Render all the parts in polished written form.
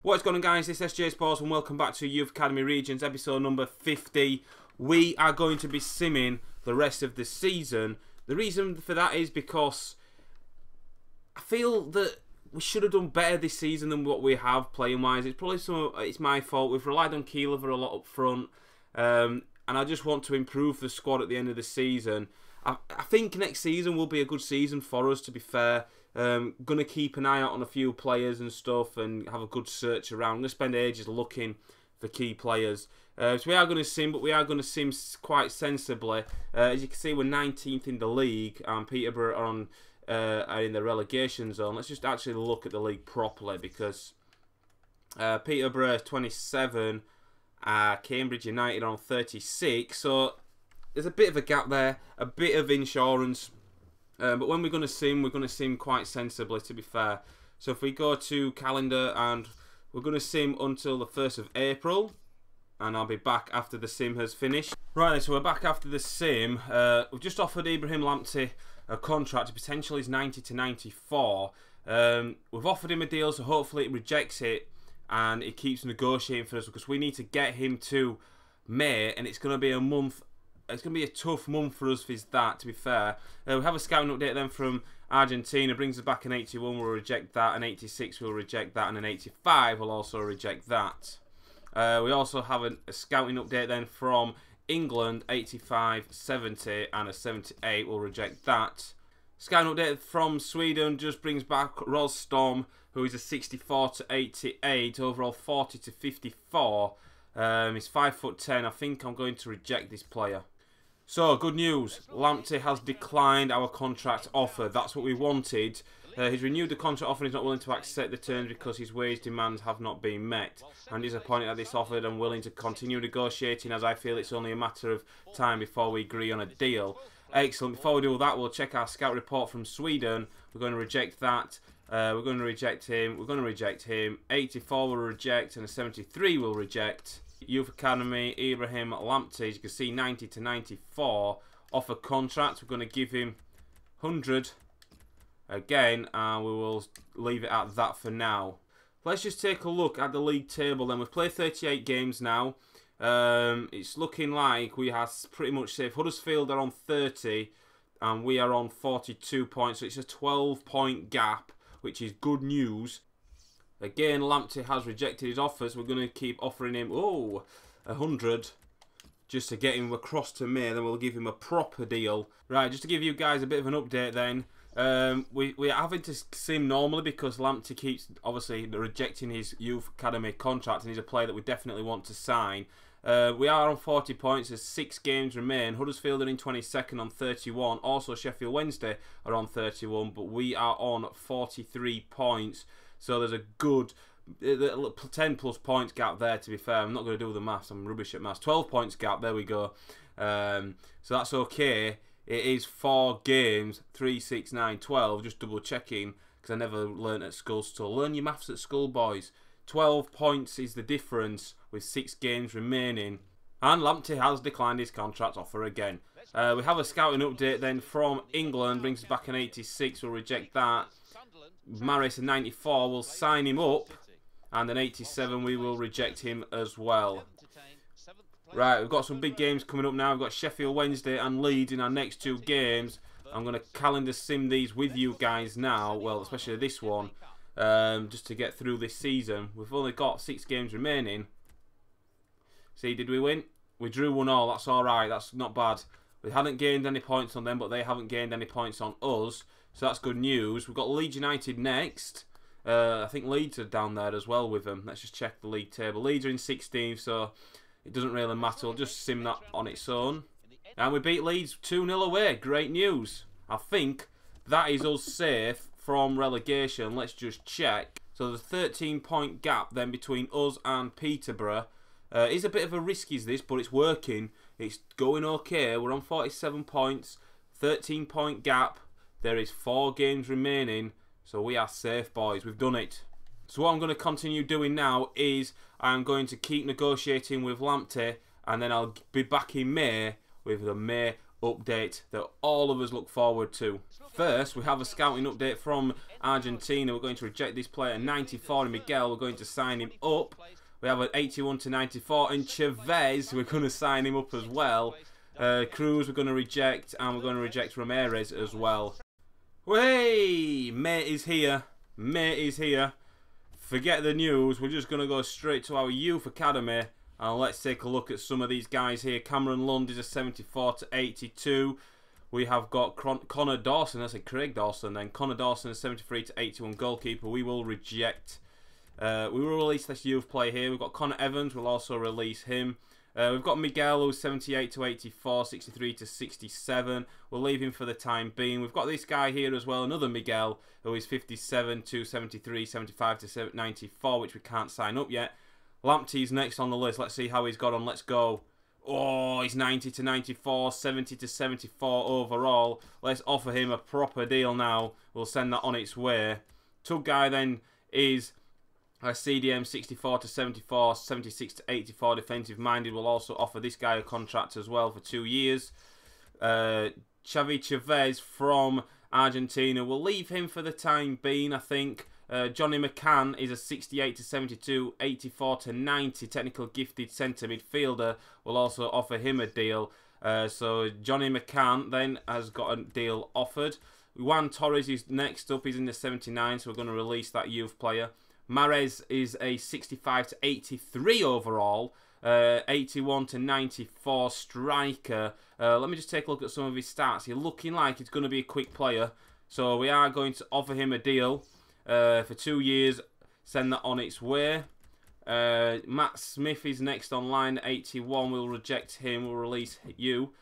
What's going on, guys? This is SJHSports and welcome back to Youth Academy Regens episode number 50. We are going to be simming the rest of the season. The reason for that is because I feel that we should have done better this season than what we have playing wise. It's probably it's my fault. We've relied on Keeler for a lot up front, and I just want to improve the squad at the end of the season. I think next season will be a good season for us, to be fair. Gonna keep an eye out on a few players and stuff and have a good search around. I'm gonna spend ages looking for key players. So we are gonna sim, but we are gonna sim quite sensibly. As you can see, we're 19th in the league, and Peterborough are in the relegation zone. Let's just actually look at the league properly, because Peterborough is 27, Cambridge United on 36. So there's a bit of a gap there, a bit of insurance. But when we're going to sim quite sensibly, to be fair. So if we go to calendar, and we're going to sim until the 1st of April, and I'll be back after the sim has finished. Right, so we're back after the sim. We've just offered Ibrahim Lamptey a contract, potentially is 90 to 94. We've offered him a deal, so hopefully he rejects it and he keeps negotiating for us, because we need to get him to May, and it's going to be a month. It's going to be a tough month for us for that, to be fair. We have a scouting update then from Argentina. Brings us back an 81, we'll reject that. An 86, we'll reject that. And an 85, we'll also reject that. We also have a scouting update then from England. 85, 70, and a 78, we'll reject that. Scouting update from Sweden just brings back Rostom, who is a 64 to 88. Overall 40 to 54. He's 5'10". I think I'm going to reject this player. So, good news. Lamptey has declined our contract offer. That's what we wanted. He's renewed the contract offer and he's not willing to accept the terms because his wage demands have not been met. I'm disappointed at this offer and willing to continue negotiating, as I feel it's only a matter of time before we agree on a deal. Excellent. Before we do that, we'll check our scout report from Sweden. We're going to reject that. We're going to reject him. We're going to reject him. 84 will reject, and a 73 will reject. Youth Academy, Ibrahim Lamptey, as you can see, 90 to 94. Offer contract. We're going to give him 100 again, and we will leave it at that for now. Let's just take a look at the league table then. We've played 38 games now. It's looking like we have pretty much safe. Huddersfield are on 30, and we are on 42 points. So it's a 12-point gap, which is good news. Again, Lamptey has rejected his offers. We're going to keep offering him 100 just to get him across to May. Then we'll give him a proper deal. Right, just to give you guys a bit of an update then. We're having to sim normally because Lamptey keeps obviously rejecting his Youth Academy contract, and he's a player that we definitely want to sign. We are on 40 points. There's 6 games remain. Huddersfield are in 22nd on 31. Also, Sheffield Wednesday are on 31, but we are on 43 points. So there's a good 10 plus points gap there, to be fair. I'm not going to do the maths. I'm rubbish at maths. 12 points gap. There we go. So that's okay. It is 4 games. 3, 6, 9, 12. Just double checking, because I never learnt at school. So learn your maths at school, boys. 12 points is the difference with 6 games remaining. And Lamptey has declined his contract offer again. We have a scouting update then from England. Brings us back an 86. We'll reject that. Maris, a 94, will sign him up. And an 87, we will reject him as well. Right, we've got some big games coming up now. We've got Sheffield Wednesday and Leeds in our next 2 games. I'm going to calendar sim these with you guys now. Well, especially this one. Just to get through this season. We've only got 6 games remaining. See, did we win? We drew 1-1. That's alright. That's not bad. We hadn't gained any points on them, but they haven't gained any points on us. So that's good news. We've got Leeds United next. I think Leeds are down there as well with them. Let's just check the league table. Leeds are in 16th, so it doesn't really matter. We'll just sim that on its own. And we beat Leeds 2-0 away. Great news. I think that is us safe from relegation. Let's just check. So there's a 13-point gap then between us and Peterborough. It's a bit of a risk, is this, but it's working. It's going okay. We're on 47 points. 13-point gap. There is 4 games remaining. So we are safe, boys. We've done it. So what I'm going to continue doing now is I'm going to keep negotiating with Lamptey, and then I'll be back in May with the May update that all of us look forward to. First, we have a scouting update from Argentina. We're going to reject this player. 94 Miguel, we're going to sign him up. We have an 81 to 94, and Chavez, we're going to sign him up as well. Cruz, we're going to reject, and we're going to reject Ramirez as well. Hey, mate is here. Mate is here. Forget the news. We're just going to go straight to our youth academy, and let's take a look at some of these guys here. Cameron Lund is a 74 to 82. We have got Connor Dawson. That's a Craig Dawson. Then Connor Dawson is 73 to 81 goalkeeper. We will reject. We will release this youth player here. We've got Connor Evans. We'll also release him. We've got Miguel, who's 78 to 84, 63 to 67. We'll leave him for the time being. We've got this guy here as well, another Miguel, who is 57 to 73, 75 to 94, which we can't sign up yet. Lamptey's next on the list. Let's see how he's got on. Let's go. Oh, he's 90 to 94, 70 to 74 overall. Let's offer him a proper deal now. We'll send that on its way. Tug guy then is a CDM 64 to 74, 76 to 84 defensive minded. We'll also offer this guy a contract as well for 2 years. Xavi Chavez from Argentina. We'll leave him for the time being, I think. Johnny McCann is a 68 to 72, 84 to 90 technical gifted centre midfielder. We'll also offer him a deal. So Johnny McCann then has got a deal offered. Juan Torres is next up. He's in the 79, so we're going to release that youth player. Mahrez is a 65 to 83 overall, 81 to 94 striker. Let me just take a look at some of his stats. He's looking like he's going to be a quick player, so we are going to offer him a deal for 2 years. Send that on its way. Matt Smith is next online, 81. We'll reject him. We'll release you.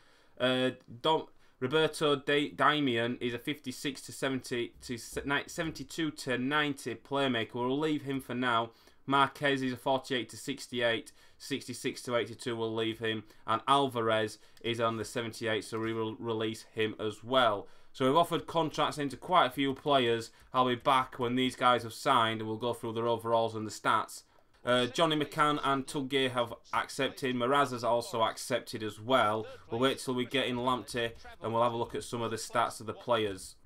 Roberto Daimian is a 56 to 72 to 90 playmaker. We'll leave him for now. Marquez is a 48 to 68, 66 to 82. We'll leave him. And Alvarez is on the 78, so we will release him as well. So we've offered contracts into quite a few players. I'll be back when these guys have signed, and we'll go through their overalls and the stats. Johnny McCann and Tugge have accepted. Maraz has also accepted as well. We'll wait till we get in Lamptey and we'll have a look at some of the stats of the players.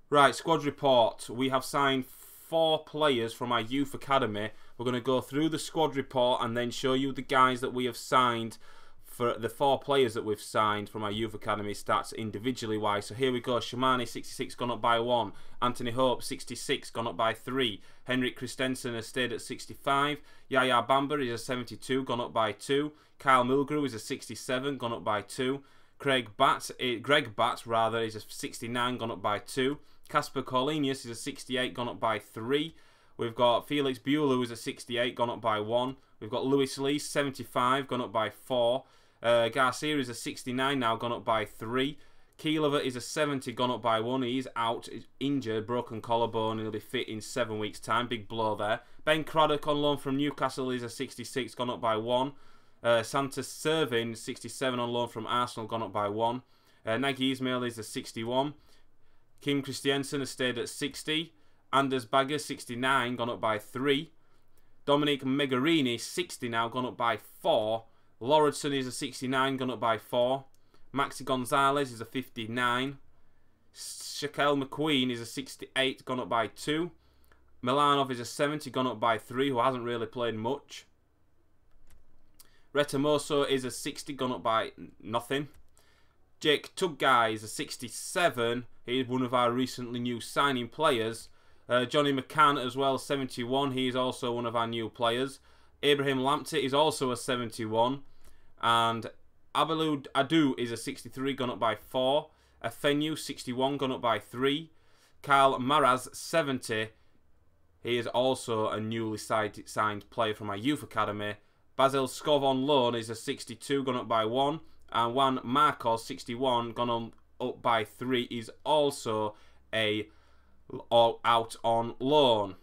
Right, squad report. We have signed 4 players from our youth academy. We're going to go through the squad report and then show you the guys that we have signed, for the 4 players that we've signed from our youth academy stats individually wise. So here we go. Shamani 66 gone up by 1. Anthony Hope 66 gone up by 3. Henrik Christensen has stayed at 65. Yaya Bamba is a 72 gone up by 2. Kyle Milgrew is a 67 gone up by 2. Greg Batts is a 69 gone up by 2. Casper Corlenius is a 68 gone up by 3. We've got Felix Bueller who's a 68 gone up by 1. We've got Lewis Lee 75 gone up by 4. Garcia is a 69 now, gone up by 3. Keelover is a 70, gone up by 1. He's out, he's injured, broken collarbone. He'll be fit in 7 weeks' time. Big blow there. Ben Craddock on loan from Newcastle is a 66, gone up by 1. Santos Servin, 67 on loan from Arsenal, gone up by 1. Nagy Ismail is a 61. Kim Christiansen has stayed at 60. Anders Bagger, 69, gone up by 3. Dominic Megarini, 60 now, gone up by 4. Lauritsen is a 69, gone up by 4. Maxi Gonzalez is a 59. Shaquille McQueen is a 68, gone up by 2. Milanov is a 70, gone up by 3, who hasn't really played much. Retamoso is a 60, gone up by nothing. Jake Tuggai is a 67. He is one of our recently new signing players. Johnny McCann as well, 71. He is also one of our new players. Abraham Lamptey is also a 71. And Abalou Adu is a 63, gone up by 4. Afenu, 61, gone up by 3. Kyle Maraz, 70. He is also a newly signed player from our youth academy. Basil Skov on loan is a 62, gone up by 1. And Juan Marcos, 61, gone up by 3. Is also out on loan.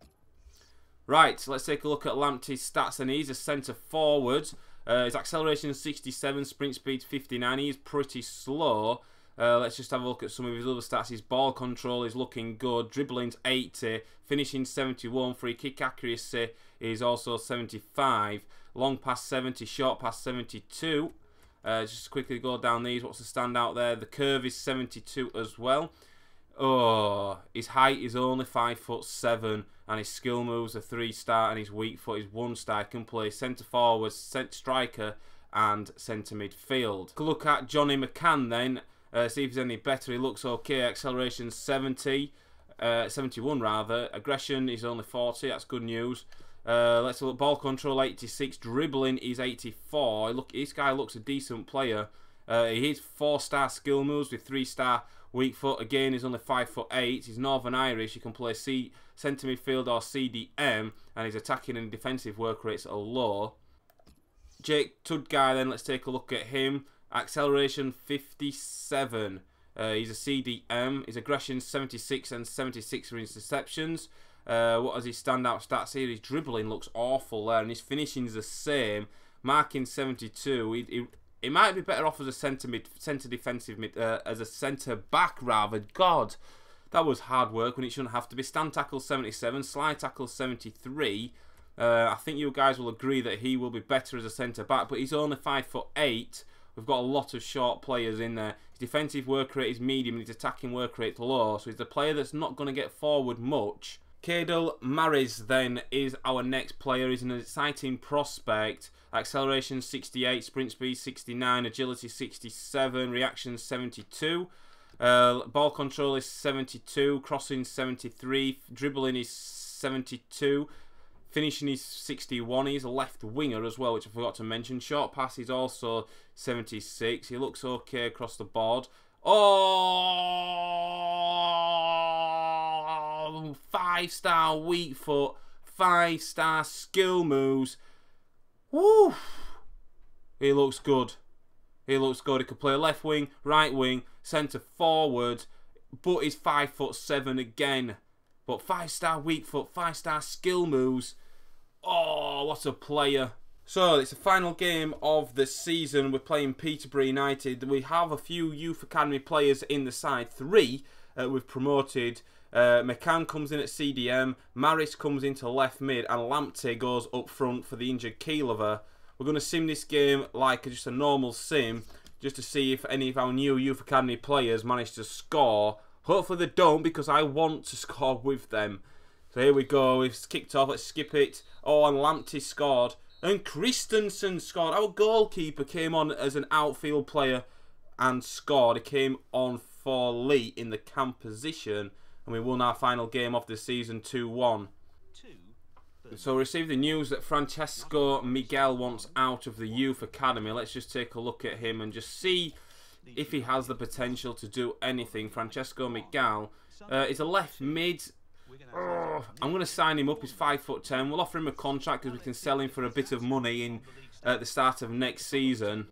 Right, let's take a look at Lamptey's stats, and he's a centre forward. His acceleration is 67, sprint speed 59. He's pretty slow. Let's just have a look at some of his other stats. His ball control is looking good. Dribbling's 80, finishing 71. Free kick accuracy is also 75. Long pass 70, short pass 72. Just quickly go down these. What's the standout there? The curve is 72 as well. Oh, his height is only 5'7", and his skill moves are 3-star, and his weak foot is 1-star. He can play centre forward, striker, and centre midfield. Look at Johnny McCann then. See if he's any better. He looks okay. Acceleration 71 rather. Aggression is only 40. That's good news. Let's look. Ball control 86. Dribbling is 84. Look, this guy looks a decent player. He is 4-star skill moves with 3-star weak foot. Again, he's only 5'8". He's Northern Irish. He can play centre midfield or CDM, and his attacking and defensive work rates are low. Jake Tudguy then. Let's take a look at him. Acceleration 57. He's a CDM. His aggression 76 and 76 for interceptions. What has his standout stats here? His dribbling looks awful there, and his finishing is the same. Marking 72. He might be better off as a centre back rather. God, that was hard work when it shouldn't have to be. Stand tackle 77, slide tackle 73. I think you guys will agree that he will be better as a centre back, but he's only 5'8". We've got a lot of short players in there. His defensive work rate is medium and his attacking work rate is low, so he's a player that's not going to get forward much. Cadel Maris then is our next player. He's an exciting prospect. Acceleration 68, sprint speed 69, agility 67, reaction 72. Ball control is 72, crossing 73, dribbling is 72. Finishing is 61. He's a left winger as well, which I forgot to mention. Short pass is also 76. He looks okay across the board. Oh, 5-star weak foot, 5-star skill moves. Woo! He looks good. He looks good. He could play left wing, right wing, centre forward, but he's 5'7" again. But 5-star weak foot, 5-star skill moves. Oh, what a player. So, it's the final game of the season. We're playing Peterborough United. We have a few youth academy players in the side. 3 we've promoted. McCann comes in at CDM. Maris comes into left mid. And Lamptey goes up front for the injured Keelover. We're going to sim this game like just a normal sim, just to see if any of our new youth academy players manage to score. Hopefully they don't, because I want to score with them. So here we go. We've kicked off. Let's skip it. Oh, and Lamptey scored. And Christensen scored. Our goalkeeper came on as an outfield player and scored. He came on for Lee in the camp position. And we won our final game of the season 2-1. So we received the news that Francesco Miguel wants out of the youth academy. Let's just take a look at him and just see if he has the potential to do anything. Francesco Miguel is a left mid. Oh, I'm going to sign him up. He's 5'10". We'll offer him a contract because we can sell him for a bit of money in at the start of next season.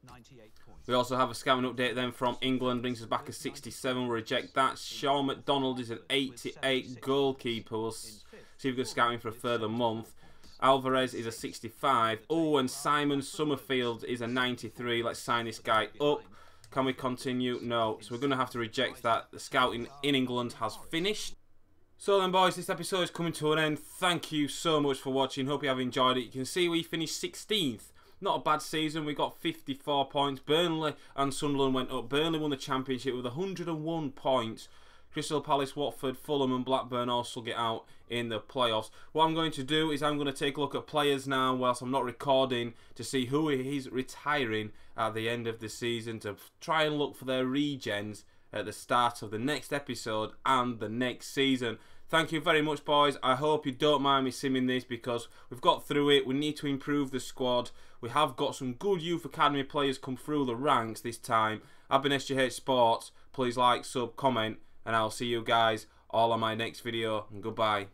We also have a scouting update then from England. Brings us back a 67. We'll reject that. Sean McDonald is an 88 goalkeeper. We'll see if we can scout him for a further month. Alvarez is a 65. Oh, and Simon Summerfield is a 93. Let's sign this guy up. Can we continue? No. So we're going to have to reject that. The scouting in England has finished. So then, boys, this episode is coming to an end. Thank you so much for watching. Hope you have enjoyed it. You can see we finished 16th. Not a bad season. We got 54 points. Burnley and Sunderland went up. Burnley won the championship with 101 points. Crystal Palace, Watford, Fulham and Blackburn also get out in the playoffs. What I'm going to do is I'm going to take a look at players now whilst I'm not recording to see who is retiring at the end of the season, to try and look for their regens at the start of the next episode and the next season. Thank you very much, boys. I hope you don't mind me simming this, because we've got through it. We need to improve the squad. We have got some good youth academy players come through the ranks this time. I've been SJHSports. Please like, sub, comment, and I'll see you guys all on my next video. And goodbye.